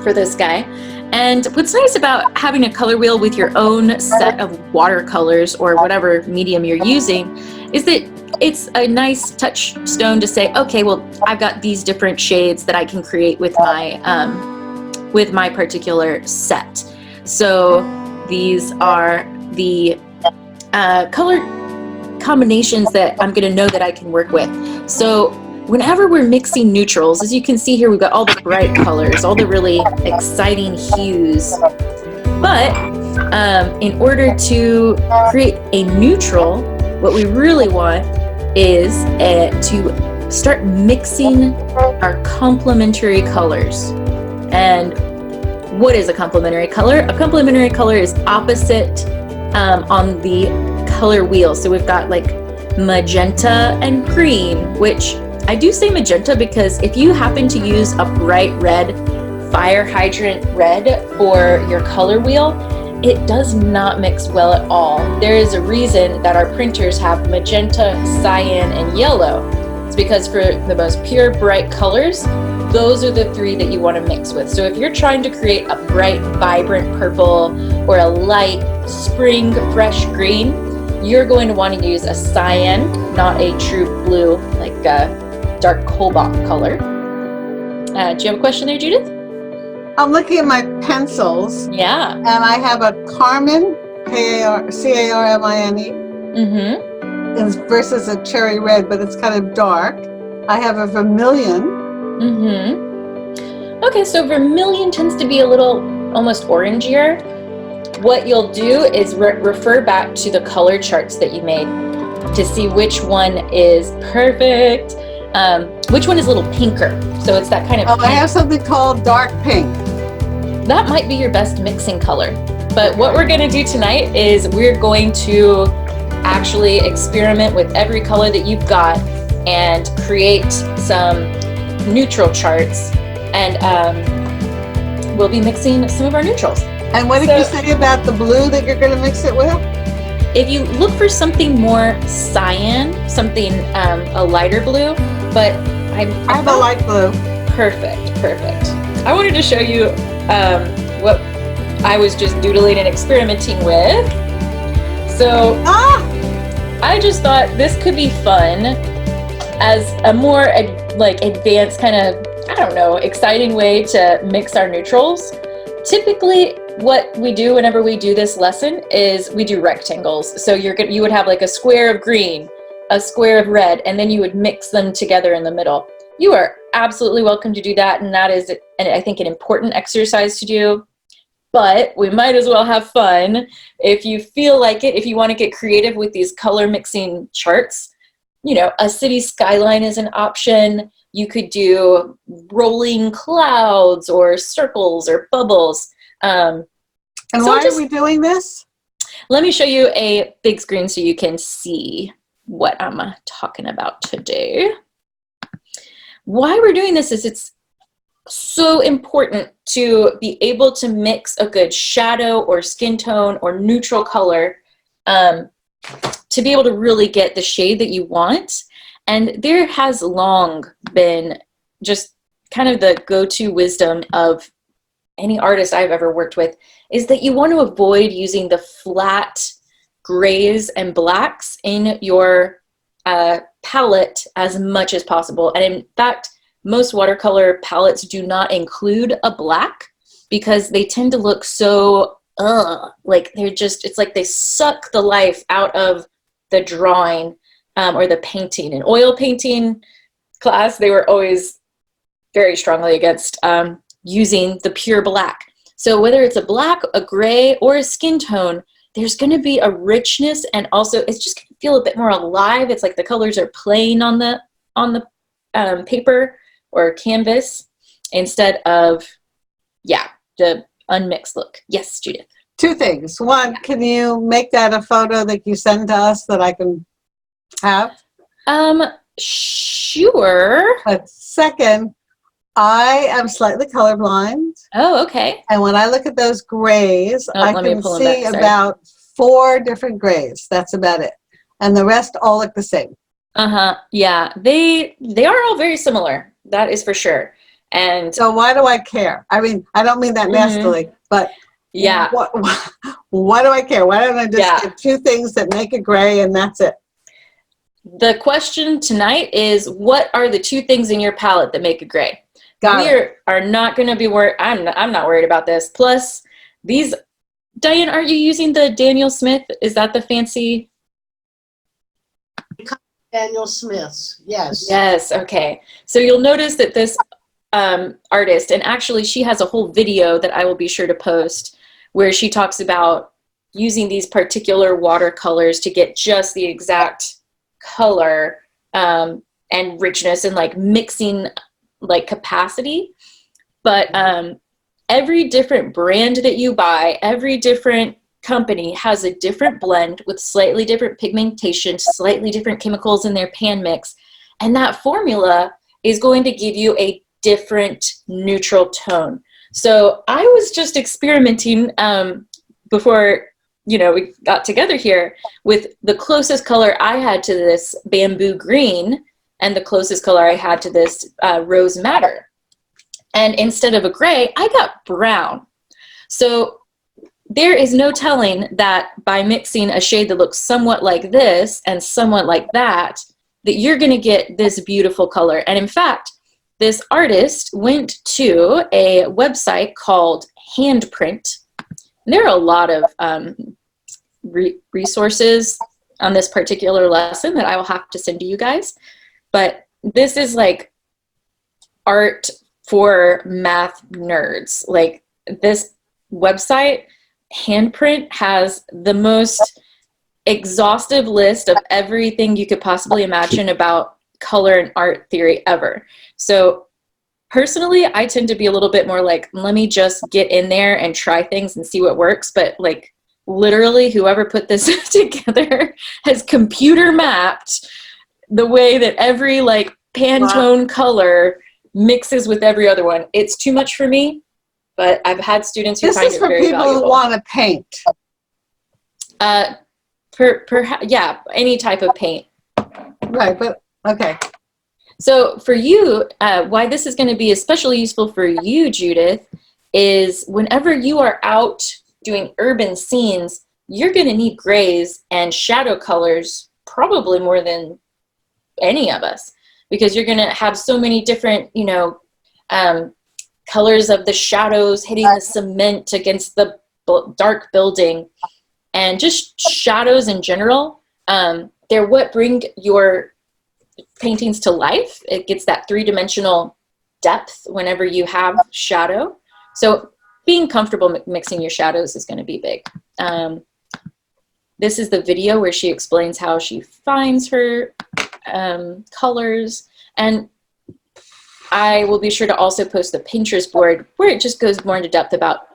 for this guy. And what's nice about having a color wheel with your own set of watercolors or whatever medium you're using is that it's a nice touchstone to say, okay, well, I've got these different shades that I can create with my particular set. So these are the color combinations that I'm going to know that I can work with. So whenever we're mixing neutrals, as you can see here, we've got all the bright colors, all the really exciting hues. But in order to create a neutral, what we really want is to start mixing our complementary colors. And what is a complementary color? A complementary color is opposite on the color wheel. So we've got like magenta and green, which I do say magenta because if you happen to use a bright red, fire hydrant red for your color wheel, it does not mix well at all. There is a reason that our printers have magenta, cyan, and yellow. It's because for the most pure, bright colors, those are the three that you want to mix with. So if you're trying to create a bright, vibrant purple or a light, spring, fresh green, you're going to want to use a cyan, not a true blue, like a dark cobalt color. Do you have a question there, Judith? I'm looking at my pencils. Yeah. And I have a Carmine, Carmine, versus a cherry red, but it's kind of dark. I have a vermilion. Okay, so vermilion tends to be a little almost orangier. What you'll do is refer back to the color charts that you made to see which one is perfect. Which one is a little pinker? So it's that kind of I have something called dark pink. That might be your best mixing color. But what we're going to do tonight is we're going to actually experiment with every color that you've got and create some neutral charts. And we'll be mixing some of our neutrals. And what did you say about the blue that you're going to mix it with? If you look for something more cyan, something a lighter blue, but I have a light blue. Perfect. I wanted to show you what I was just doodling and experimenting with. So I just thought this could be fun as a more advanced kind of, I don't know, exciting way to mix our neutrals. Typically, what we do whenever we do this lesson is we do rectangles. So you would have like a square of green, a square of red, and then you would mix them together in the middle. You are absolutely welcome to do that, and that is, I think, an important exercise to do. But we might as well have fun if you feel like it, if you want to get creative with these color mixing charts. You know, a city skyline is an option. You could do rolling clouds or circles or bubbles. And why are we doing this? Let me show you a big screen so you can see what I'm talking about today. Why we're doing this is it's so important to be able to mix a good shadow or skin tone or neutral color to be able to really get the shade that you want. And there has long been just kind of the go-to wisdom of any artist I've ever worked with is that you want to avoid using the flat grays and blacks in your palette as much as possible. And in fact, most watercolor palettes do not include a black because they tend to look so, like they're just, it's like they suck the life out of the drawing or the painting. In oil painting class, they were always very strongly against using the pure black. So whether it's a black, a gray, or a skin tone, there's going to be a richness, and also it's just going to feel a bit more alive. It's like the colors are playing on the paper or canvas instead of, the unmixed look. Yes, Judith. Two things. One, can you make that a photo that you send to us that I can have? Sure. But second, I am slightly colorblind. Oh, okay. And when I look at those grays, I can see about 4 different grays. That's about it. And the rest all look the same. Yeah, they are all very similar. That is for sure. And so why do I care? I mean, I don't mean that nastily, but yeah, why do I care? Why don't I just get two things that make it gray and that's it? The question tonight is, what are the two things in your palette that make it gray? Are not going to be worried. I'm not worried about this. Plus, these, Diane, are you using the Daniel Smith? Is that the fancy? Daniel Smith's, yes. Yes, okay. So you'll notice that this artist, and actually she has a whole video that I will be sure to post, where she talks about using these particular watercolors to get just the exact color and richness and like mixing like capacity. But every different brand that you buy, every different company has a different blend with slightly different pigmentation, slightly different chemicals in their pan mix, and that formula is going to give you a different neutral tone. So I was just experimenting before we got together here with the closest color I had to this bamboo green and the closest color I had to this rose madder. And instead of a gray, I got brown. So there is no telling that by mixing a shade that looks somewhat like this and somewhat like that, that you're going to get this beautiful color. And in fact, this artist went to a website called Handprint. There are a lot of resources on this particular lesson that I will have to send to you guys. But this is like art for math nerds. Like, this website, Handprint, has the most exhaustive list of everything you could possibly imagine about color and art theory ever. So personally, I tend to be a little bit more like, let me just get in there and try things and see what works. But like, literally, whoever put this together has computer mapped the way that every like Pantone color mixes with every other one. It's too much for me, but I've had students who find it very valuable. This is for people who want to paint. Yeah, any type of paint. Right, but okay. So for you, why this is going to be especially useful for you, Judith, is whenever you are out doing urban scenes, you're going to need grays and shadow colors probably more than any of us, because you're going to have so many different, colors of the shadows hitting the cement against the dark building, and just shadows in general. They're what bring your paintings to life. It gets that three-dimensional depth whenever you have shadow. So being comfortable mixing your shadows is going to be big. This is the video where she explains how she finds her colors, and I will be sure to also post the Pinterest board where it just goes more into depth about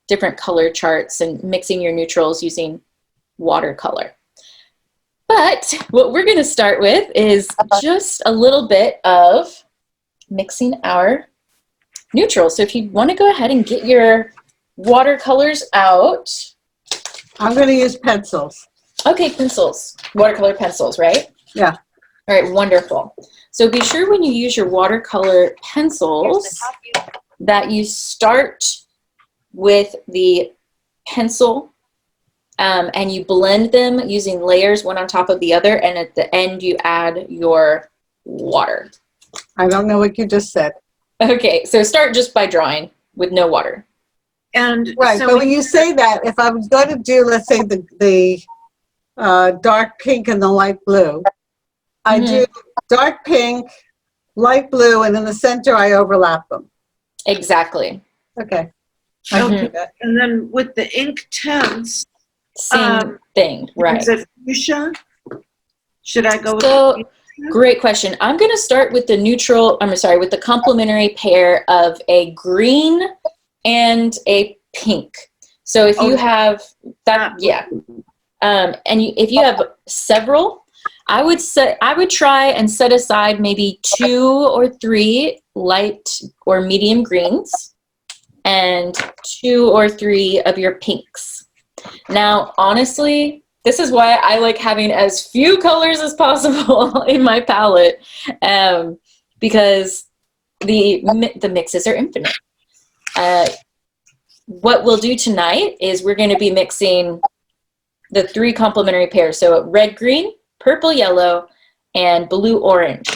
different color charts and mixing your neutrals using watercolor. But what we're going to start with is just a little bit of mixing our neutrals. So if you want to go ahead and get your watercolors out. I'm going to use pencils. Okay, pencils. Watercolor pencils, right? Yeah. All right, wonderful. So be sure when you use your watercolor pencils that you start with the pencil and you blend them using layers one on top of the other, and at the end you add your water. I don't know what you just said. Okay, so start just by drawing with no water. And right, so but when you say that, if I was going to do, let's say, the dark pink and the light blue, I do dark pink, light blue, and in the center I overlap them. Exactly. Okay. Okay. And then with the ink tints, same thing, right? Is it fuchsia? Should I go with so, great question. I'm going to start with the neutral, with the complementary pair of a green and a pink. So if you have that, if you have several, I would try and set aside maybe 2 or 3 light or medium greens and 2 or 3 of your pinks. Now, honestly, this is why I like having as few colors as possible in my palette, because the mixes are infinite. What we'll do tonight is we're going to be mixing the 3 complementary pairs. So red, green, purple, yellow, and blue, orange.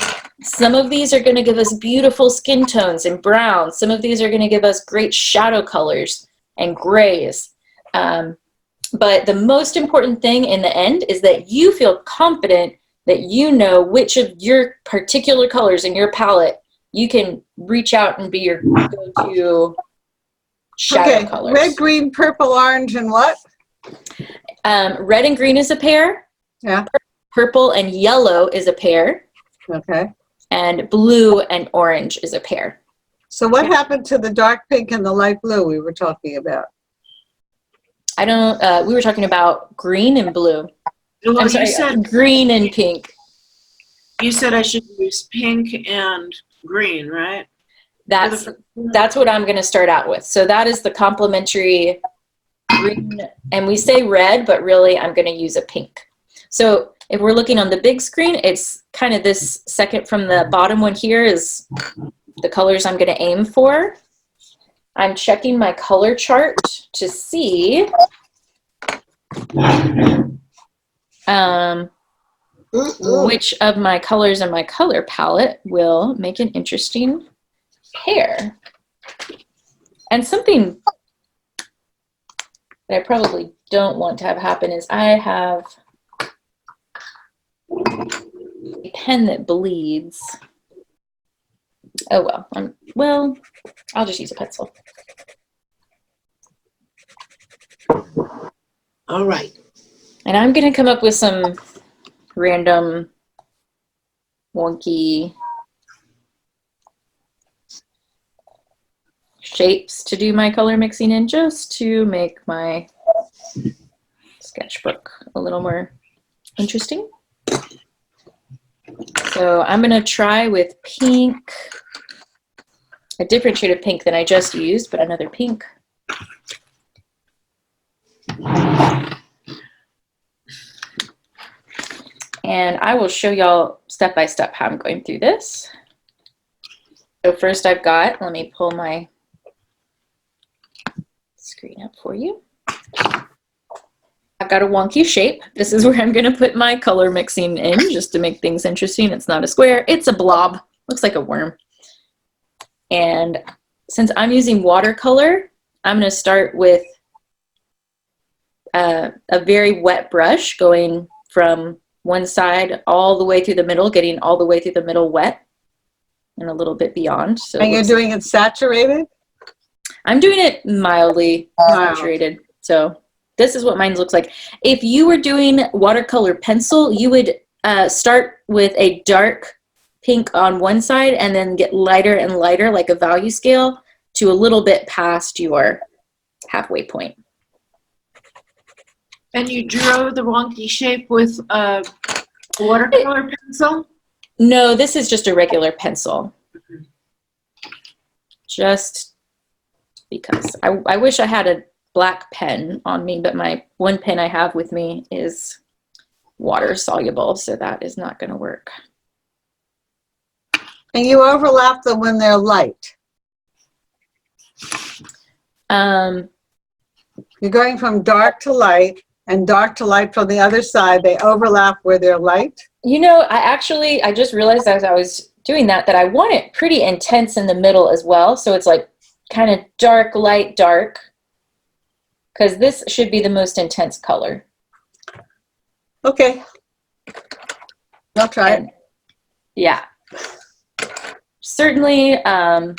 Some of these are going to give us beautiful skin tones and browns. Some of these are going to give us great shadow colors and grays. But the most important thing in the end is that you feel confident that you know which of your particular colors in your palette you can reach out and be your go-to shadow colors. Red, green, purple, orange, and what? Red and green is a pair. Yeah. Purple and yellow is a pair. Okay. And blue and orange is a pair. So what happened to the dark pink and the light blue we were talking about? I don't, we were talking about green and blue. Well, I'm sorry, you said green and pink. you said I should use pink and green, right? That's what I'm going to start out with. So that is the complementary green, and we say red, but really I'm going to use a pink. So if we're looking on the big screen, it's kind of this second from the bottom one here is the colors I'm going to aim for. I'm checking my color chart to see which of my colors in my color palette will make an interesting pair. And something that I probably don't want to have happen is I have a pen that bleeds. Oh well, I'll just use a pencil. All right. And I'm going to come up with some random wonky shapes to do my color mixing in, just to make my sketchbook a little more interesting. So I'm going to try with pink, a different shade of pink than I just used, but another pink. And I will show y'all step by step how I'm going through this. So first let me pull my screen up for you. I've got a wonky shape. This is where I'm going to put my color mixing in just to make things interesting. It's not a square, it's a blob. Looks like a worm. And since I'm using watercolor, I'm going to start with a very wet brush going from one side all the way through the middle, getting all the way through the middle wet and a little bit beyond. So and you're doing it saturated? I'm doing it mildly saturated. So this is what mine looks like. If you were doing watercolor pencil, you would start with a dark pink on one side and then get lighter and lighter like a value scale to a little bit past your halfway point. And you drew the wonky shape with a watercolor pencil? No, this is just a regular pencil. Just because. I wish I had a black pen on me, but my one pen I have with me is water soluble, so that is not going to work. And you overlap them when they're light. You're going from dark to light and dark to light from the other side. They overlap where they're light. You know, I just realized as I was doing that I want it pretty intense in the middle as well. So it's like kind of dark, light, dark. Because this should be the most intense color. Okay. I'll try it. Yeah. Certainly, there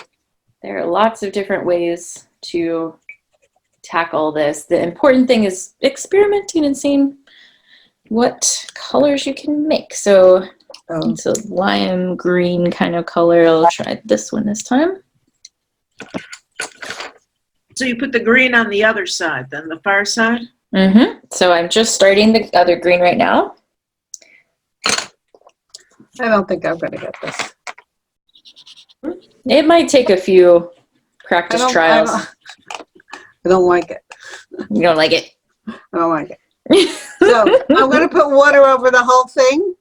are lots of different ways to tackle this. The important thing is experimenting and seeing what colors you can make. So it's a lime green kind of color. I'll try this one this time. So you put the green on the other side, then the far side? Mm-hmm. So I'm just starting the other green right now. I don't think I'm going to get this. It might take a few practice trials. I don't like it. You don't like it? I don't like it. So I'm going to put water over the whole thing.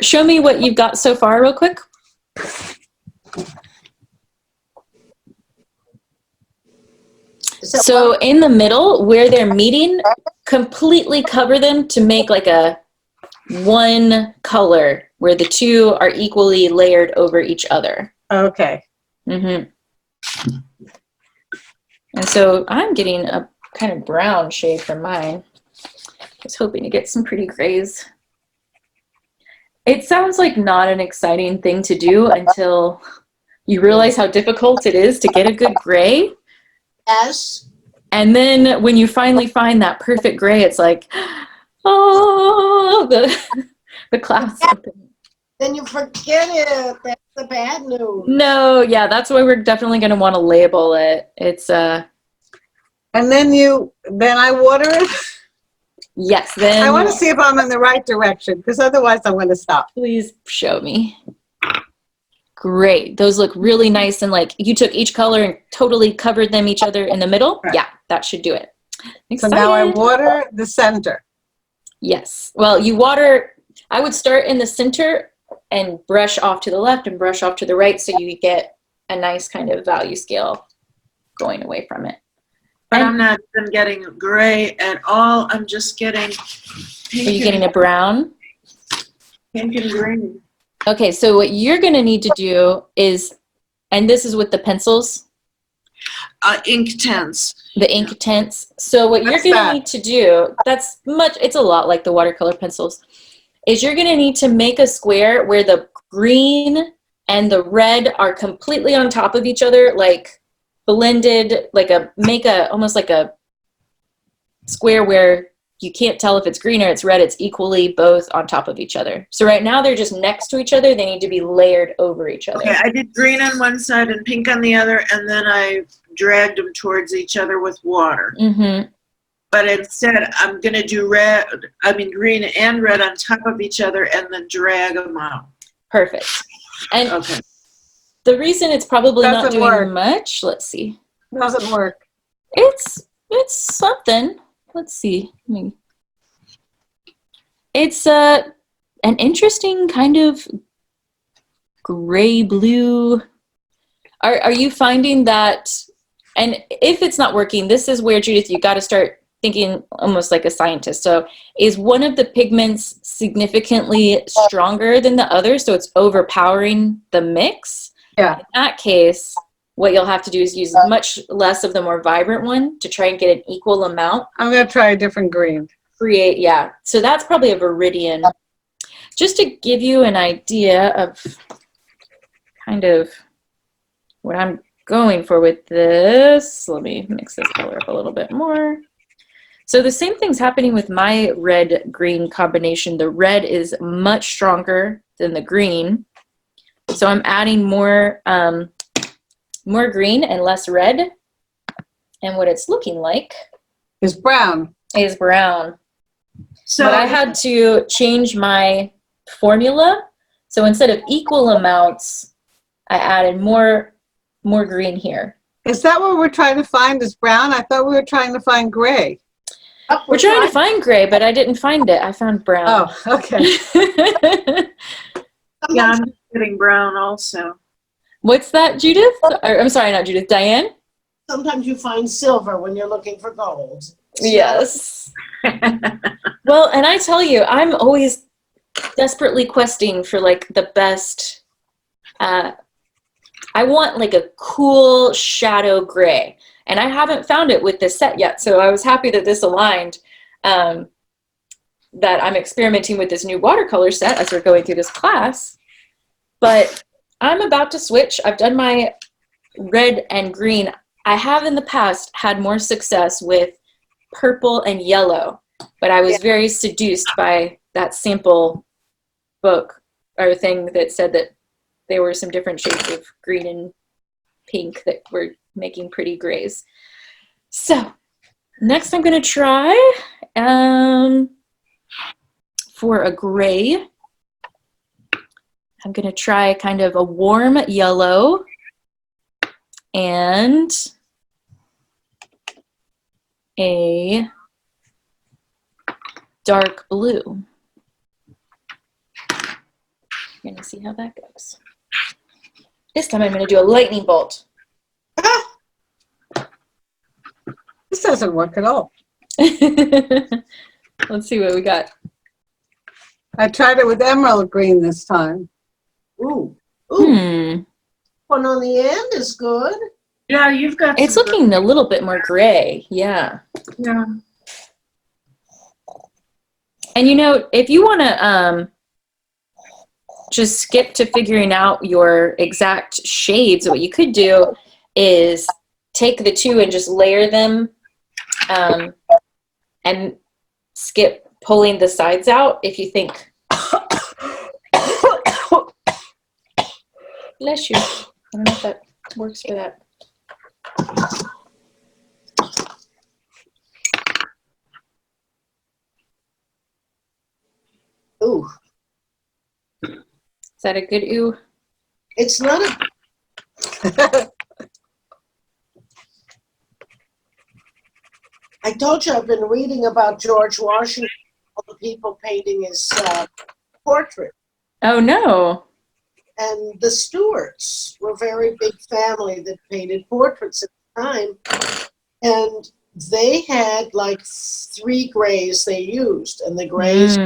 Show me what you've got so far real quick. So in the middle, where they're meeting, completely cover them to make like a one color where the two are equally layered over each other. Okay. Mm-hmm. And so I'm getting a kind of brown shade from mine. I was hoping to get some pretty grays. It sounds like not an exciting thing to do until you realize how difficult it is to get a good gray. Yes. And then when you finally find that perfect gray, it's like, oh, the class open. Then you forget it. That's the bad news. No, yeah, that's why we're definitely going to want to label it. It's And then I water it. yes, then I want to see if I'm in the right direction, because otherwise I'm going to stop. please show me. Great. Those look really nice, and like you took each color and totally covered them each other in the middle. Right. Yeah, that should do it. So now I water the center. Yes. Well, you water, I would start in the center and brush off to the left and brush off to the right so you get a nice kind of value scale going away from it. But And I'm not even getting gray at all. I'm just getting pink, are you getting a brown? pink and green. Okay, so what you're going to need to do is, and this is with the pencils, Ink tints. the ink tints. So what you're What's going to that? need to do, it's a lot like the watercolor pencils, is you're going to need to make a square where the green and the red are completely on top of each other, like blended, almost like a square where you can't tell if it's green or it's red. It's equally both on top of each other. So right now they're just next to each other. They need to be layered over each other. Okay, I did green on one side and pink on the other, and then I dragged them towards each other with water. Mm-hmm. But instead, I'm going to do green and red on top of each other and then drag them out. Perfect. And Okay. the reason it's probably not Doesn't doing work. much, let's see. Doesn't work. It's something. Let's see. It's an interesting kind of gray blue. Are you finding that? And if it's not working, this is where, Judith, you got to start thinking almost like a scientist. So is one of the pigments significantly stronger than the other, so it's overpowering the mix? Yeah. In that case, what you'll have to do is use much less of the more vibrant one to try and get an equal amount. I'm going to try a different green. Yeah. So that's probably a Viridian. Just to give you an idea of kind of what I'm going for with this, let me mix this color up a little bit more. So the same thing's happening with my red-green combination. The red is much stronger than the green. So I'm adding more green and less red. And what it's looking like It's brown. is brown. So But I had to change my formula. So instead of equal amounts, I added more green here. Is that what we're trying to find is brown? I thought we were trying to find gray. We're trying to find gray, but I didn't find it. I found brown. Oh, okay. yeah, I'm just getting brown also. What's that, Judith? Or, I'm sorry, not Judith. Diane? Sometimes you find silver when you're looking for gold. Yes. Well, and I tell you, I'm always desperately questing for like the best. I want like a cool shadow gray, and I haven't found it with this set yet. So I was happy that this aligned. That I'm experimenting with this new watercolor set as we're going through this class. But I'm about to switch. I've done my red and green. I have in the past had more success with purple and yellow, but I was very seduced by that sample book or thing that said that there were some different shades of green and pink that were making pretty grays. So next I'm going to try for a gray. I'm going to try kind of a warm yellow and a dark blue. You're going to see how that goes. This time I'm going to do a lightning bolt. This doesn't work at all. Let's see what we got. I tried it with emerald green this time. Ooh. Ooh. Hmm. One on the end is good. Yeah, you've got. It's some looking a little bit more gray. Yeah. Yeah. And you know, if you want to just skip to figuring out your exact shades, what you could do is take the two and just layer them and skip pulling the sides out if you think. Bless you. I don't know if that works for that. Ooh. Is that a good ooh? It's not a. I told you I've been reading about George Washington, all the people painting his portrait. Oh no. And the Stuarts were a very big family that painted portraits at the time. And they had like 3 grays they used. And the grays,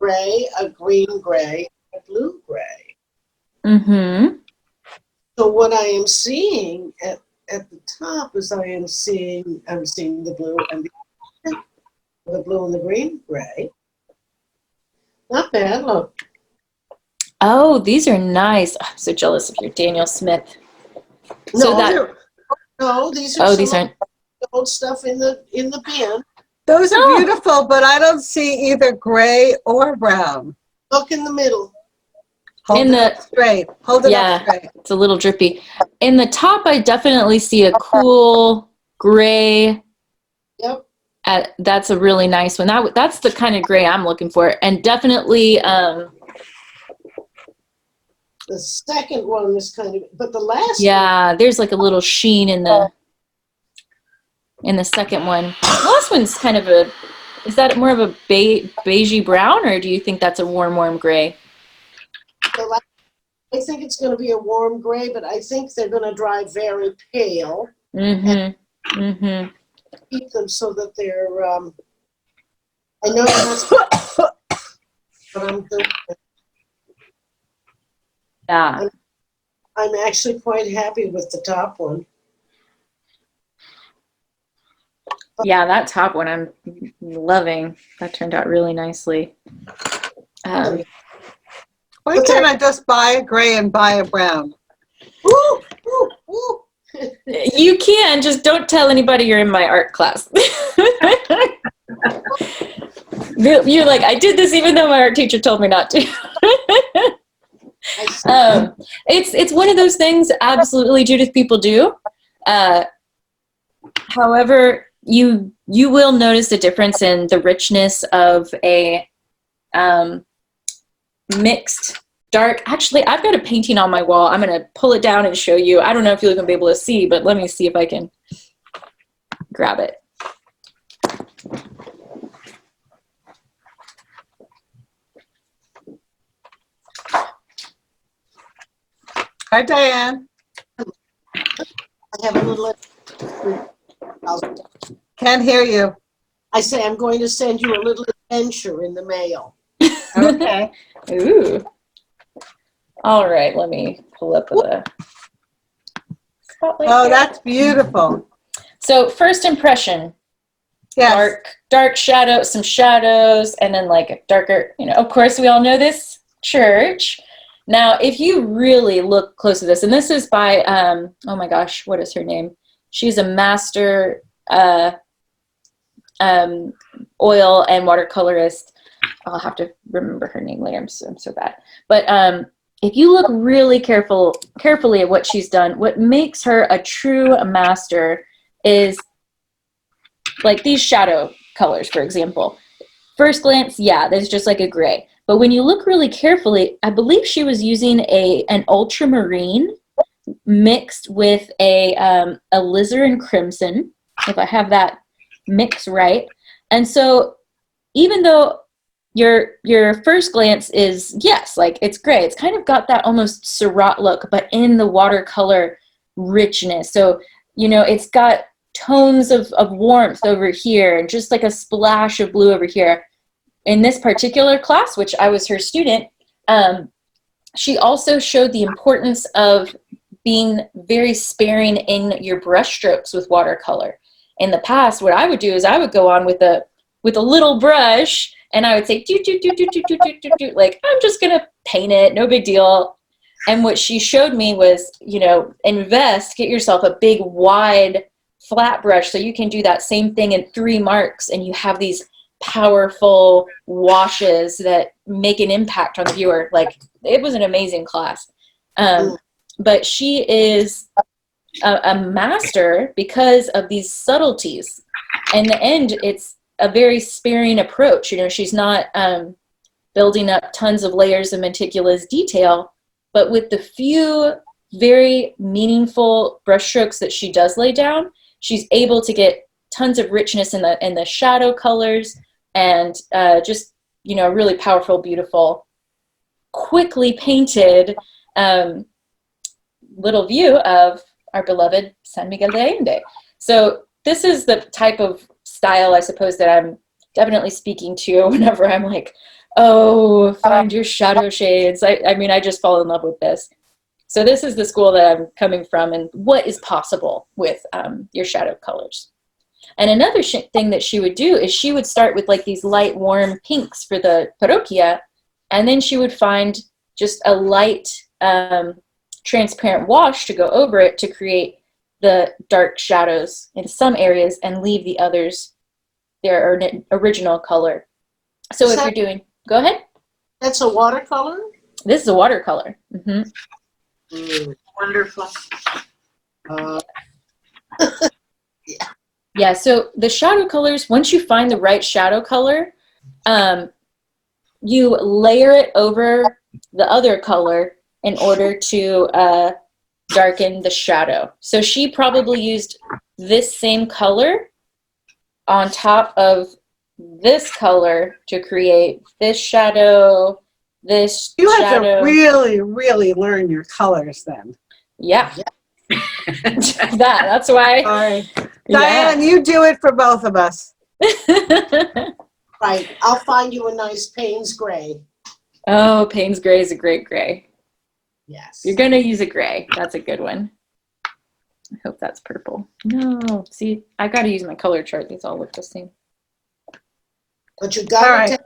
gray, a green gray, a blue gray. Mm-hmm. So what I am seeing at the top is I'm seeing the blue and the blue and the green gray. Not bad, look. Oh, these are nice. I'm so jealous of your Daniel Smith. So These are these aren't. old stuff in the bin. Those are beautiful, but I don't see either gray or brown. Look in the middle. Hold it up straight. Hold it up straight. It's a little drippy. In the top, I definitely see a cool gray. Yep. That's a really nice one. That's the kind of gray I'm looking for. And definitely the second one is kind of, but the last one, there's like a little sheen in the second one. The last one's kind of is that more of a beigey brown, or do you think that's a warm gray? I think it's going to be a warm gray, but I think they're going to dry very pale. Mm-hmm. Mm-hmm. Keep them so that they're, I know that's what I'm doing. Yeah. I'm actually quite happy with the top one. Yeah, that top one I'm loving. That turned out really nicely. Why can't I just buy a gray and buy a brown? Ooh, ooh, ooh. You can, just don't tell anybody you're in my art class. You're like, I did this even though my art teacher told me not to. It's one of those things, absolutely, Judith, people do. However, you will notice a difference in the richness of a mixed dark. Actually, I've got a painting on my wall. I'm going to pull it down and show you. I don't know if you're going to be able to see, but let me see if I can grab it. Hi, Diane. I have a little. Can't hear you. I say I'm going to send you a little adventure in the mail. Okay. Ooh. All right, let me pull up the spotlight. Oh, here. that's beautiful. So first impression, Yes. dark shadow, some shadows, and then like a darker, of course we all know this church. Now, if you really look close at this, and this is by, oh my gosh, what is her name? She's a master oil and watercolorist. I'll have to remember her name later. I'm so bad. But if you look really carefully at what she's done, what makes her a true master is like these shadow colors, for example. First glance, yeah, there's just like a gray. But when you look really carefully, I believe she was using an ultramarine mixed with a alizarin crimson, if I have that mix right. And so even though your first glance is, yes, like it's gray. It's kind of got that almost Syrah look, but in the watercolor richness. So, it's got tones of warmth over here and just like a splash of blue over here. In this particular class, which I was her student, she also showed the importance of being very sparing in your brush strokes with watercolor. In the past, what I would do is I would go on with a little brush, and I would say, do, do, do, do, do, do, do, do, do, like, I'm just going to paint it, no big deal. And what she showed me was, get yourself a big, wide, flat brush so you can do that same thing in 3 marks, and you have these powerful washes that make an impact on the viewer. Like, it was an amazing class. But she is a master because of these subtleties. In the end, it's a very sparing approach. She's not building up tons of layers of meticulous detail, but with the few very meaningful brushstrokes that she does lay down, she's able to get tons of richness in the shadow colors, and just a really powerful, beautiful, quickly painted little view of our beloved San Miguel de Allende. So this is the type of style, I suppose, that I'm definitely speaking to whenever I'm like, oh, find your shadow shades. I just fall in love with this. So this is the school that I'm coming from, and what is possible with your shadow colors. And another thing that she would do is she would start with like these light, warm pinks for the parroquia, and then she would find just a light, transparent wash to go over it to create the dark shadows in some areas and leave the others their original color. So if you're doing, go ahead. That's a watercolor? This is a watercolor. Wonderful. Yeah, so the shadow colors, once you find the right shadow color, you layer it over the other color in order to darken the shadow. So she probably used this same color on top of this color to create this shadow, this You shadow. have to really, really learn your colors then. Yeah. That's why. Sorry. Yeah. Diane, you do it for both of us. Right. I'll find you a nice Payne's gray. Oh, Payne's gray is a great gray. Yes. You're going to use a gray. That's a good one. I hope that's purple. No. See, I got to use my color chart. These all look the same. But you got All right.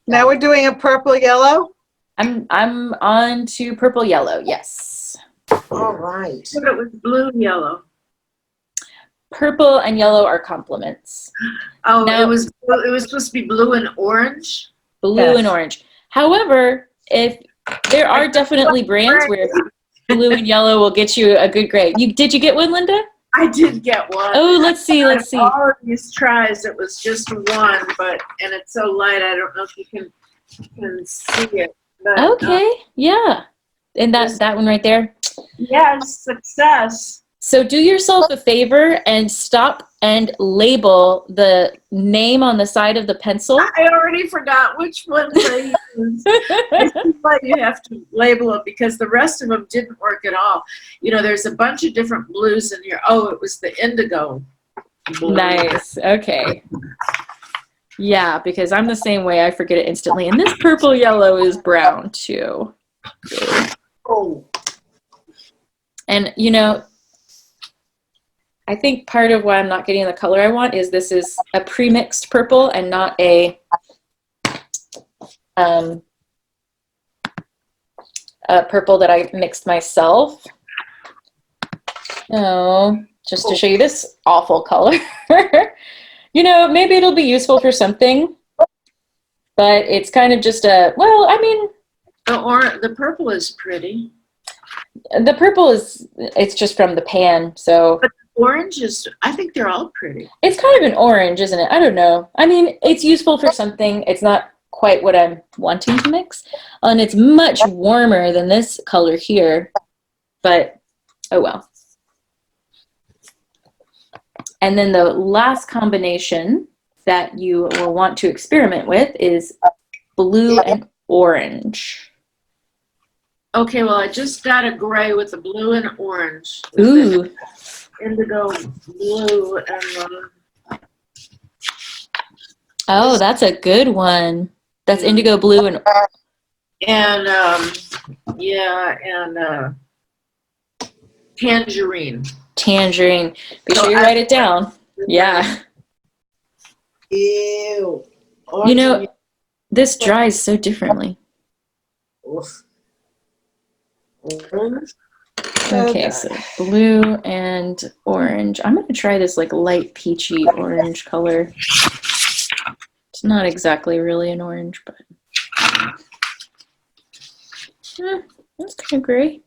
Now we're doing a purple yellow. I'm on to purple yellow. Yes. All right. But it was blue yellow. Purple and yellow are complements. Oh, Now- it was supposed to be blue and orange. Blue Yes. and orange. However, if there are definitely brands where blue and yellow will get you a good grade. Did you get one, Linda? I did get one. Oh, let's see. Out of all of these tries, it was just one, and it's so light, I don't know if you can see it. But, Okay. Yeah. And that one right there. yes, success. So do yourself a favor and stop and label the name on the side of the pencil. I already forgot which ones I used. But you have to label it because the rest of them didn't work at all. There's a bunch of different blues in here. Oh, it was the indigo blue. Nice. Okay. Yeah, because I'm the same way. I forget it instantly. And this purple yellow is brown too. Oh. And I think part of why I'm not getting the color I want is this is a pre-mixed purple and not a purple that I mixed myself. Oh, just to show you this awful color. Maybe it'll be useful for something, but it's kind of just The purple is pretty. The purple it's just from the pan, so. But orange is, I think they're all pretty. It's kind of an orange, isn't it? I don't know. I mean, it's useful for something. It's not quite what I'm wanting to mix. And it's much warmer than this color here, but oh well. And then the last combination that you will want to experiment with is blue and orange. Okay, well, I just got a gray with the blue and orange. Ooh. Indigo blue and Oh, that's a good one. That's indigo blue and tangerine. tangerine. Be sure you write it down. Yeah. Ew. You know, this dries so differently. Orange. Okay, so blue and orange. I'm going to try this like light peachy orange color. It's not exactly really an orange, but that's kind of gray.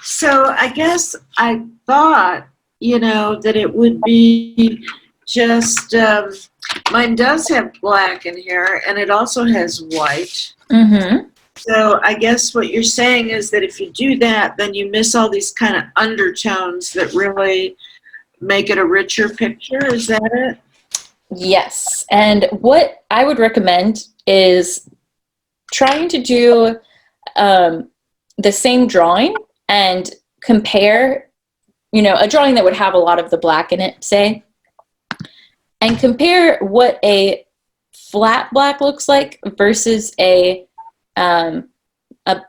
So I guess I thought, that it would be just, mine does have black in here, and it also has white. Mm-hmm. So I guess what you're saying is that if you do that, then you miss all these kind of undertones that really make it a richer picture. Is that it? Yes, and what I would recommend is trying to do the same drawing and compare, a drawing that would have a lot of the black in it, say, and compare what a flat black looks like versus a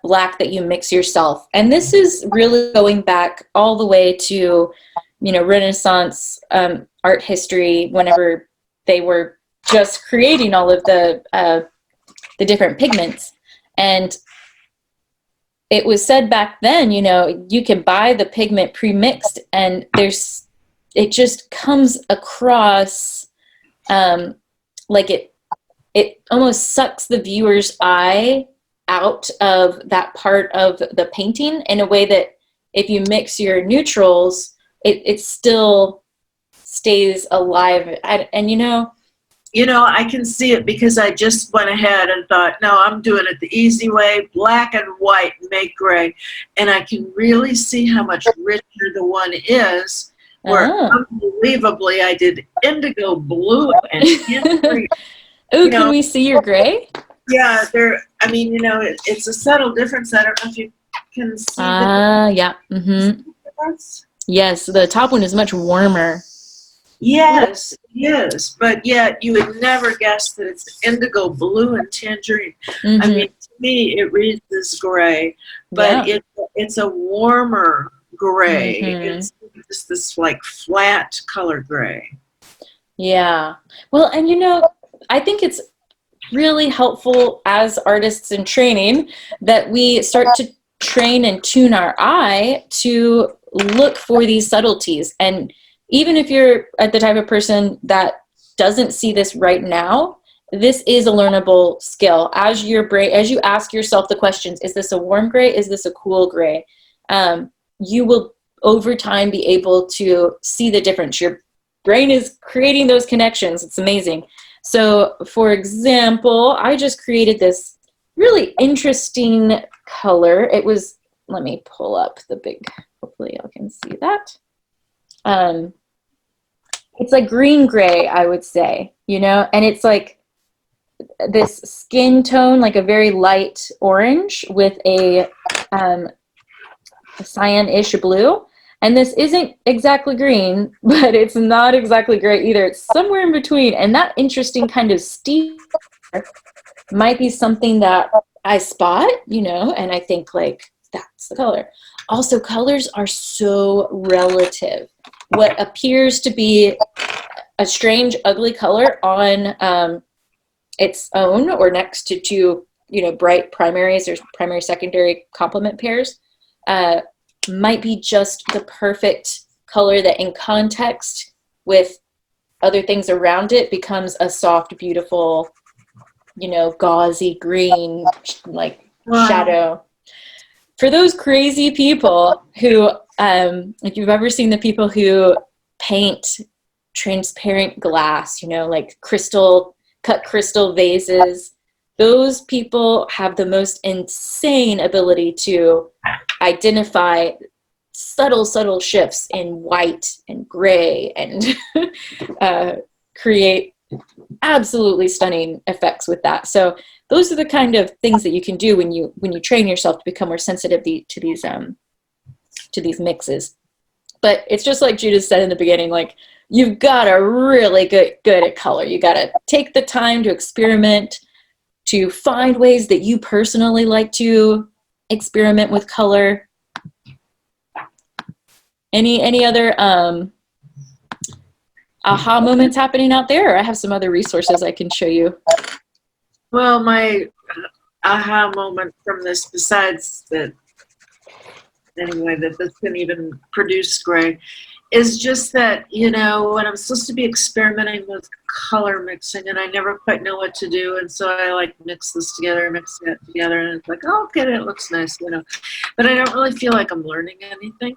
black that you mix yourself. And this is really going back all the way to, Renaissance art history, whenever they were just creating all of the different pigments. And it was said back then, you can buy the pigment pre-mixed, and it just comes across like it almost sucks the viewer's eye out of that part of the painting in a way that if you mix your neutrals, it still stays alive. I can see it because I just went ahead and thought, no, I'm doing it the easy way, black and white, make gray. And I can really see how much richer the one is, where unbelievably I did indigo blue and tangerine. Oh, can we see your gray? Yeah, it's a subtle difference. I don't know if you can see yeah. Mm-hmm. Yes, the top one is much warmer. Yes, yes, but yet you would never guess that it's indigo blue and tangerine. Mm-hmm. I mean, to me, it reads as gray, but it's a warmer gray. Mm-hmm. It's just this like flat color gray. Yeah. Well, and I think it's really helpful as artists in training that we start to train and tune our eye to look for these subtleties. And even if you're the type of person that doesn't see this right now, this is a learnable skill. As you ask yourself the questions, is this a warm gray? Is this a cool gray? You will over time be able to see the difference. Your brain is creating those connections. It's amazing. So for example, I just created this really interesting color. It was, let me pull up the big, hopefully y'all can see that. It's like green gray, I would say, and it's like this skin tone, like a very light orange with a cyan-ish blue. And this isn't exactly green, but it's not exactly gray either. It's somewhere in between. And that interesting kind of steep might be something that I spot, and I think like, that's the color. Also, colors are so relative. What appears to be a strange, ugly color on its own or next to two, bright primaries or primary, secondary complement pairs might be just the perfect color that in context with other things around it becomes a soft, beautiful, gauzy green, like shadow. For those crazy people who, if you've ever seen the people who paint transparent glass, like cut crystal vases, those people have the most insane ability to identify subtle shifts in white and gray and create absolutely stunning effects with that. So those are the kind of things that you can do when you train yourself to become more sensitive to these mixes. But it's just like Judith said in the beginning, like, you've got to really get good at color. You got to take the time to experiment, to find ways that you personally like to experiment with color. Any other aha moments happening out there? Or I have some other resources I can show you. Well, my aha moment from this, besides that, anyway, that this can even produce gray, is just that, you know, when I'm supposed to be experimenting with color mixing and I never quite know what to do, and so I like mix this together, mix that together, and it's like, oh, okay, it looks nice, you know, but I don't really feel like I'm learning anything.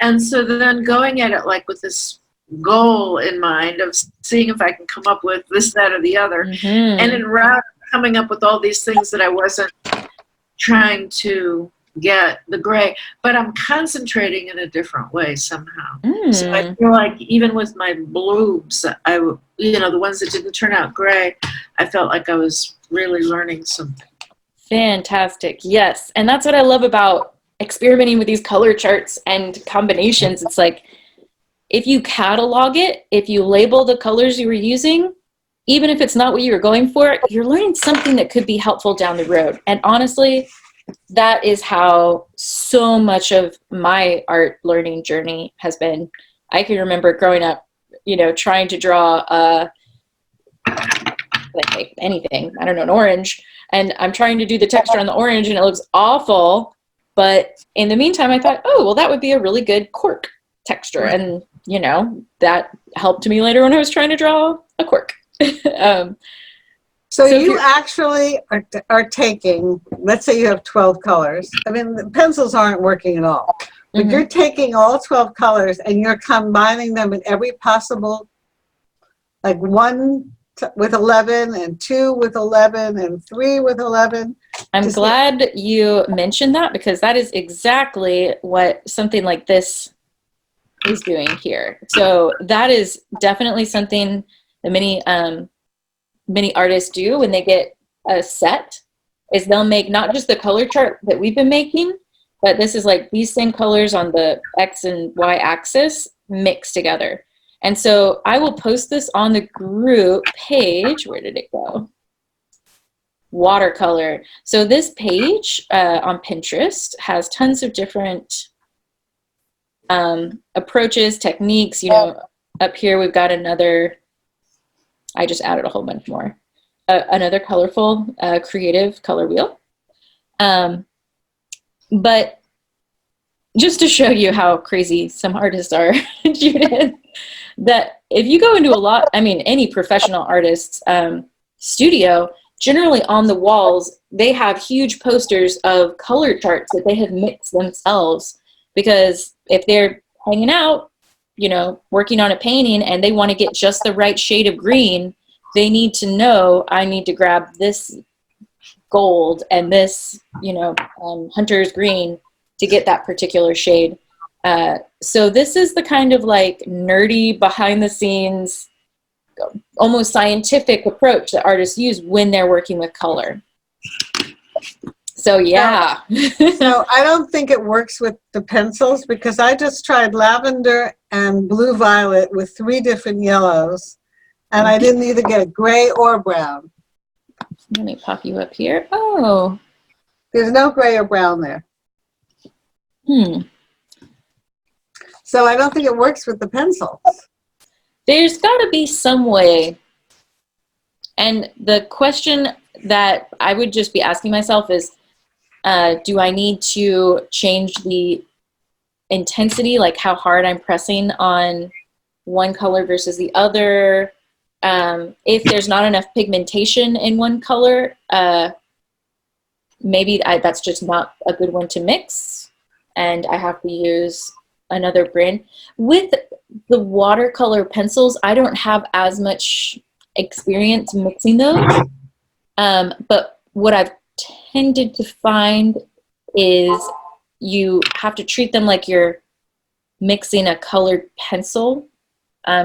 And so then going at it like with this goal in mind of seeing if I can come up with this, that, or the other, and in route coming up with all these things that I wasn't trying to get the gray, but I'm concentrating in a different way somehow. So I feel like even with my blooms, you know, the ones that didn't turn out gray, I felt like I was really learning something. Fantastic. Yes. And that's what I love about experimenting with these color charts and combinations. It's like, if you catalog it, if you label the colors you were using, even if it's not what you were going for, you're learning something that could be helpful down the road. And honestly, that is how so much of my art learning journey has been. I can remember growing up, you know, trying to draw like anything, I don't know, an orange, and I'm trying to do the texture on the orange and it looks awful. But in the meantime, I thought, oh, well, that would be a really good cork texture. Right. And, you know, that helped me later when I was trying to draw a cork. So you actually are taking, let's say you have 12 colors. I mean, the pencils aren't working at all. But you're taking all 12 colors and you're combining them in every possible, like 1 with 11 and 2 with 11 and 3 with 11. I'm glad you mentioned that, because that is exactly what something like this is doing here. So that is definitely something that many artists do when they get a set, is they'll make not just the color chart that we've been making, but this is like these same colors on the X and Y axis mixed together. And so I will post this on the group page. Where did it go? Watercolor. So this page on Pinterest has tons of different approaches, techniques. You know, up here we've got another, I just added a whole bunch more. Another colorful, creative color wheel. But just to show you how crazy some artists are, Judith, that if you go into any professional artist's studio, generally on the walls, they have huge posters of color charts that they have mixed themselves, because if they're hanging out, you know, working on a painting and they want to get just the right shade of green, they need to know, I need to grab this gold and this, you know, hunter's green to get that particular shade. So this is the kind of like nerdy, behind the scenes, almost scientific approach that artists use when they're working with color. So yeah. So I don't think it works with the pencils, because I just tried lavender and blue violet with 3 different yellows, and I didn't either get a gray or brown. Let me pop you up here. Oh. There's no gray or brown there. So I don't think it works with the pencils. There's got to be some way. And the question that I would just be asking myself is, do I need to change the intensity, like how hard I'm pressing on one color versus the other? If there's not enough pigmentation in one color, maybe that's just not a good one to mix, and I have to use another brand. With the watercolor pencils, I don't have as much experience mixing those, but what I've tended to find is you have to treat them like you're mixing a colored pencil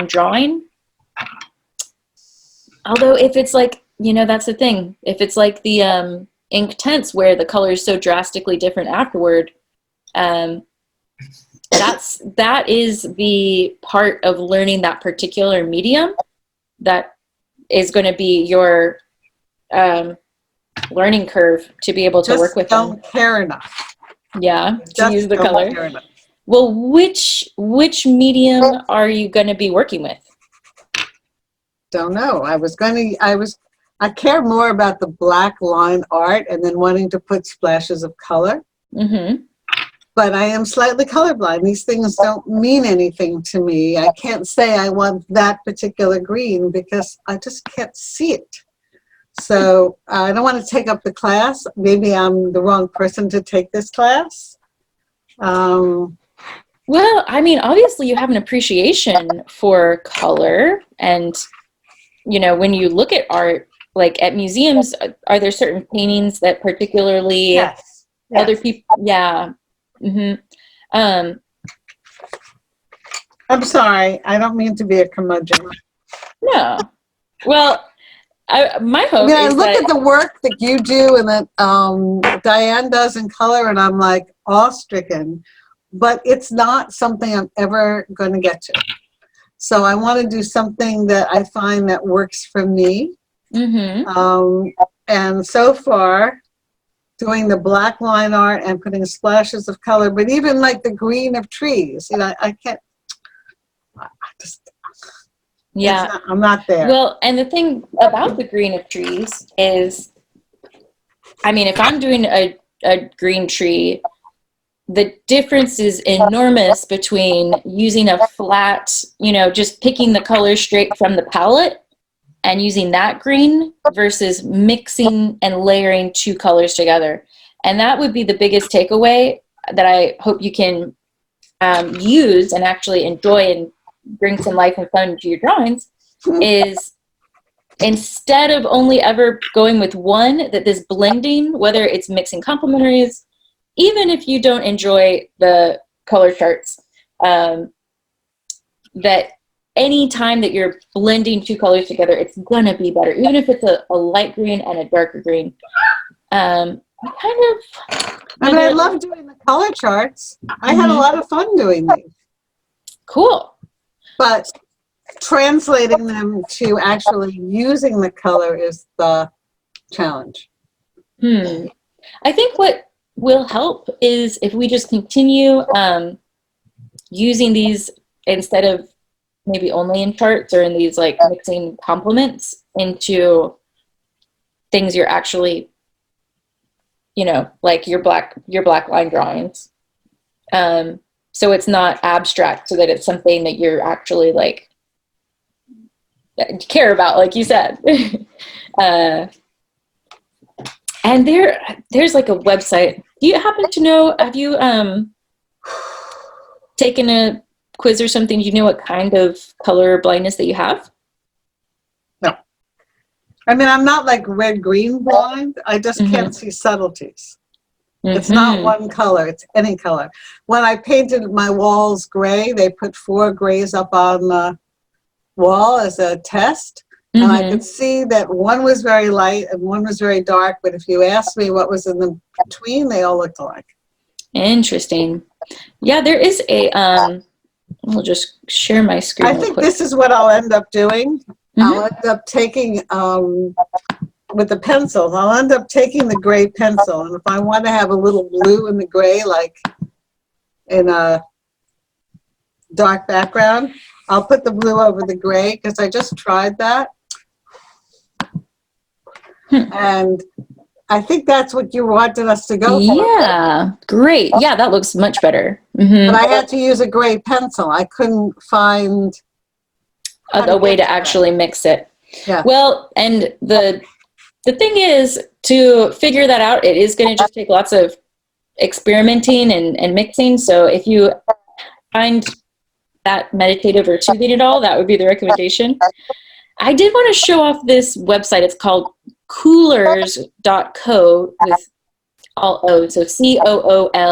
drawing. Although if it's like, you know, that's the thing. If it's like the ink tints where the color is so drastically different afterward, that is the part of learning that particular medium that is going to be your learning curve to be able to work with them. Don't care enough. Yeah, to Just use the don't color. care enough. Well, which medium are you going to be working with? Don't know. I care more about the black line art and then wanting to put splashes of color. Mm-hmm. But I am slightly colorblind. These things don't mean anything to me. I can't say I want that particular green because I just can't see it. So I don't want to take up the class. Maybe I'm the wrong person to take this class. Well, I mean, obviously you have an appreciation for color, and, you know, when you look at art, like at museums, are there certain paintings that particularly Yes. other people? Yeah. Mm-hmm. I'm sorry. I don't mean to be a curmudgeon. No. Well, my I hope mean, I is look that at the work that you do and that Diane does in color, and I'm like awe-stricken. But it's not something I'm ever going to get to. So I want to do something that I find that works for me. mm-hmm. And so far, doing the black line art and putting splashes of color, but even like the green of trees, you know, I can't. I just. Yeah. I'm not there. Well, and the thing about the green of trees is, I mean, if I'm doing a green tree, the difference is enormous between using a flat, you know, just picking the color straight from the palette and using that green versus mixing and layering two colors together. And that would be the biggest takeaway that I hope you can use and actually enjoy and bring some life and fun to your drawings is, instead of only ever going with one, that this blending, whether it's mixing complementaries, even if you don't enjoy the color charts, that any time that you're blending two colors together, it's gonna be better, even if it's a light green and a darker green. I love doing the color charts. I had a lot of fun doing these. Cool. But translating them to actually using the color is the challenge. I think what will help is if we just continue using these instead of maybe only in charts or in these like mixing complements into things you're actually, you know, like your black line drawings. So it's not abstract, so that it's something that you're actually like care about, like you said. And there's like a website. Do you happen to know, have you taken a quiz or something? Do you know what kind of color blindness that you have? No. I mean, I'm not like red-green blind. I just can't see subtleties. It's not one color. It's any color. When I painted my walls gray, they put 4 grays up on the wall as a test. And I could see that one was very light and one was very dark. But if you asked me what was in the between, they all looked alike. Interesting. Yeah, there is a, I'll just share my screen I real think quick. this is what I'll end up doing. I'll end up taking, with the pencils, I'll end up taking the gray pencil. And if I want to have a little blue in the gray, like in a dark background, I'll put the blue over the gray because I just tried that. And I think that's what you wanted us to go for. Yeah, great. Yeah, that looks much better. But I had to use a gray pencil. I couldn't find A way to actually mix it. Yeah. Well, and the thing is, to figure that out, it is going to just take lots of experimenting and mixing. So if you find that meditative or soothing at all, that would be the recommendation. I did want to show off this website. It's called coolors.co with all O's, so COOLORS.co.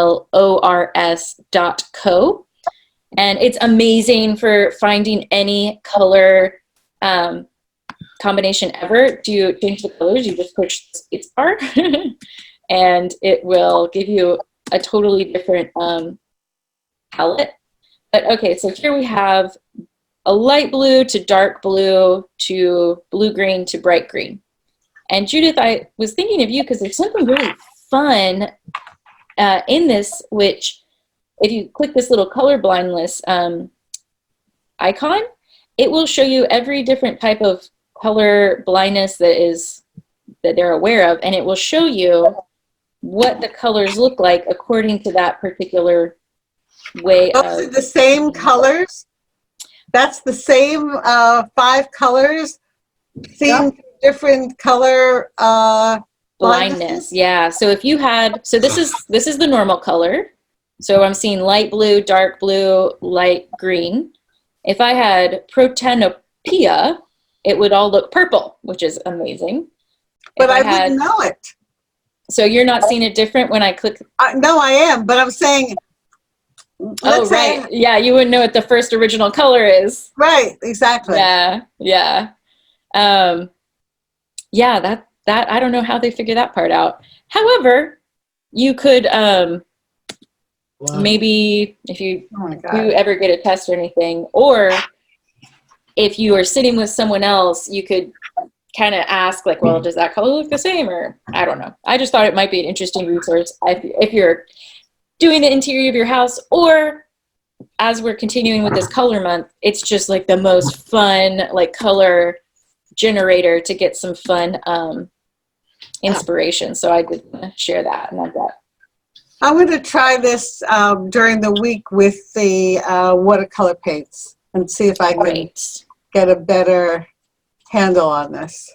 And it's amazing for finding any color combination ever. To change the colors, you just push the space bar and it will give you a totally different palette. But okay, so here we have a light blue to dark blue to blue-green to bright green. And Judith, I was thinking of you because there's something really fun in this, which if you click this little color blindness icon, it will show you every different type of color blindness that they're aware of, and it will show you what the colors look like according to that particular way. Those are the same colors? That's the same 5 colors? Seeing different color blindness. Yeah. So if you had, so this is the normal color. So I'm seeing light blue, dark blue, light green. If I had protanopia, it would all look purple, which is amazing. But I wouldn't know it. So you're not seeing it different when I click? No, I am, but I'm saying. Oh, right. Yeah, you wouldn't know what the first original color is. Right, exactly. Yeah, yeah. Yeah, that I don't know how they figure that part out. However, you could maybe if you do ever get a test or anything, or if you are sitting with someone else, you could kind of ask like, well, does that color look the same? Or I don't know. I just thought it might be an interesting resource if you're doing the interior of your house, or as we're continuing with this color month, it's just like the most fun like color generator to get some fun inspiration. So I did share that, and I'm going to try this during the week with the watercolor paints and see if I can get a better handle on this.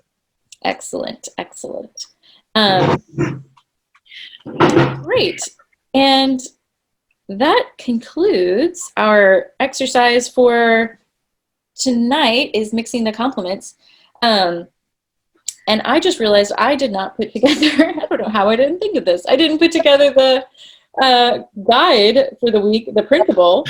Excellent, excellent. Great. And that concludes our exercise for tonight, is mixing the complements. And I just realized I did not put together, I don't know how I didn't think of this. I didn't put together the guide for the week, the printable.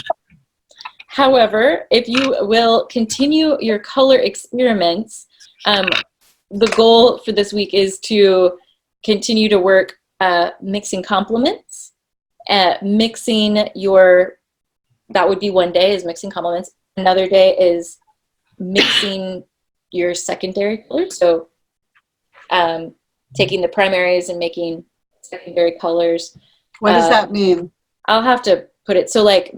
However, if you will continue your color experiments, the goal for this week is to continue to work mixing complements, mixing your, that would be one day is mixing complements. Another day is mixing your secondary colors. So taking the primaries and making secondary colors. What does that mean? I'll have to put it, so like,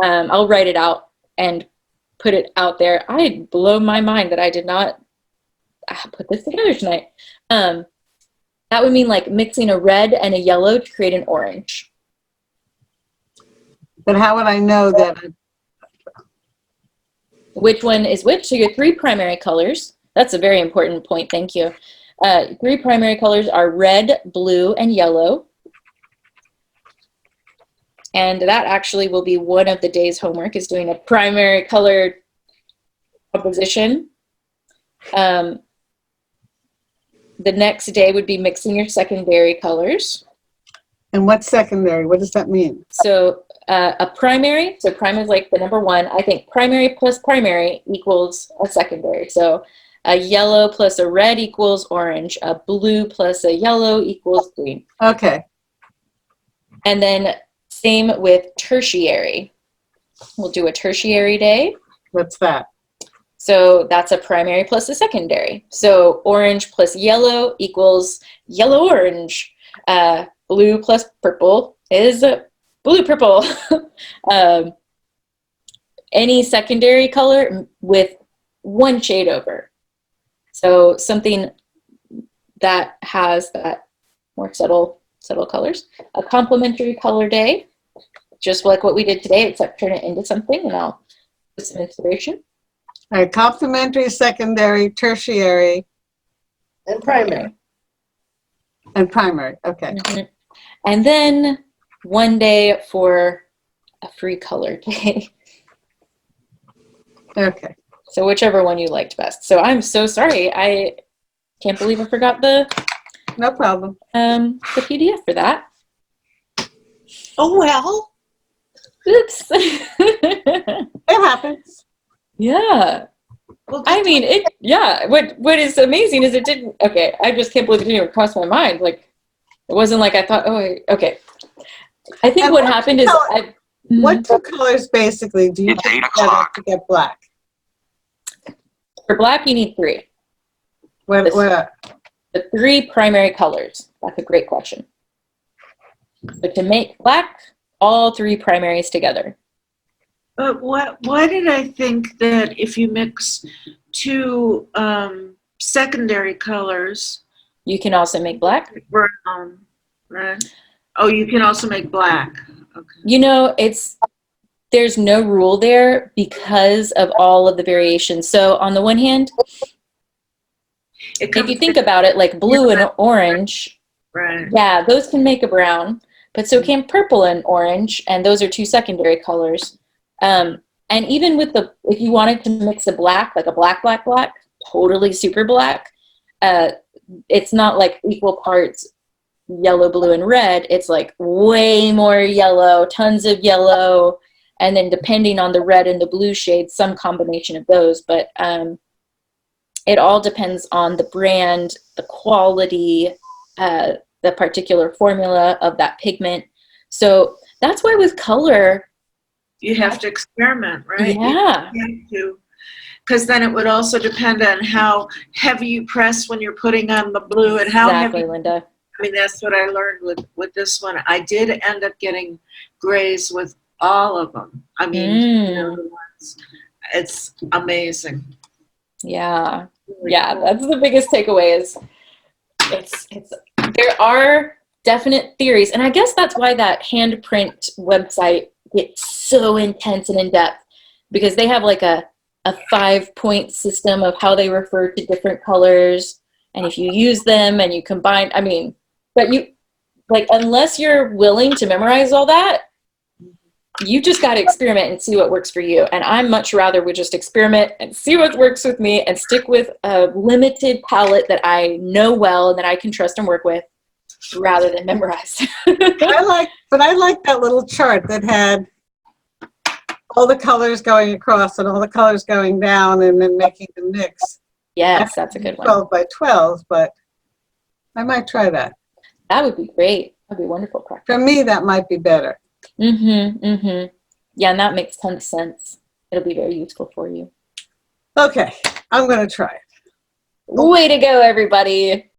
I'll write it out and put it out there. I blow my mind that I did not put this together tonight. That would mean like mixing a red and a yellow to create an orange. But how would I know that? Which one is which? So your 3 primary colors. That's a very important point. Thank you. 3 primary colors are red, blue, and yellow. And that actually will be one of the day's homework, is doing a primary color composition. The next day would be mixing your secondary colors. And what's secondary? What does that mean? So a primary, so primary is like the number 1. I think primary plus primary equals a secondary. So a yellow plus a red equals orange. A blue plus a yellow equals green. Okay. And then same with tertiary. We'll do a tertiary day. What's that? So that's a primary plus a secondary. So orange plus yellow equals yellow-orange. Blue plus purple is blue-purple. Any secondary color with 1 shade over. So something that has that more subtle colors. A complementary color day, just like what we did today, except turn it into something, and I'll put some inspiration. All right, complementary, secondary, tertiary, and primary. And primary. Okay. Mm-hmm. And then one day for a free color day. Okay. So whichever one you liked best. So I'm so sorry. I can't believe I forgot the No problem. PDF for that. Oh, well. Oops. It happens. Yeah. Well, I mean, what is amazing is it didn't, okay, I just can't believe it didn't even cross my mind. Like, it wasn't like I thought, okay. I think And what happened is what two colors basically do you put together to get black? for black, you need three. What, The three primary colors. That's a great question. But to make black, all three primaries together. But why did I think that if you mix two secondary colors, You can also make black. brown, right? Oh, you can also make black. Okay. You know, there's no rule there because of all of the variations. So on the one hand, if you think about it, like blue and orange, right. yeah, those can make a brown, but so can purple and orange, and those are two secondary colors. And even with if you wanted to mix a black, like a black, totally super black, it's not like equal parts yellow, blue, and red. It's like way more yellow, tons of yellow, and then depending on the red and the blue shades, some combination of those. But it all depends on the brand, the quality, the particular formula of that pigment. So that's why with color, You have to experiment, right? yeah. You have to. Because then it would also depend on how heavy you press when you're putting on the blue and how Exactly, heavy. Linda. I mean, that's what I learned with this one. I did end up getting grays with all of them. I mean, you know, the ones. It's amazing. Yeah. Really Yeah, cool. that's the biggest takeaway is it's there are definite theories, and I guess that's why that handprint website gets so intense and in depth, because they have like a 5-point system of how they refer to different colors, and if you use them and you combine, I mean, but you like, unless you're willing to memorize all that, you just got to experiment and see what works for you. And I'm much rather we just experiment and see what works with me and stick with a limited palette that I know well and that I can trust and work with, rather than memorize. I like that little chart that had all the colors going across and all the colors going down and then making the mix. Yes, that's a good one. 12 by 12, but I might try that. That would be great. That'd be wonderful practice. For me, that might be better. Yeah, and that makes tons of sense. It'll be very useful for you. Okay, I'm going to try it. Way to go, everybody.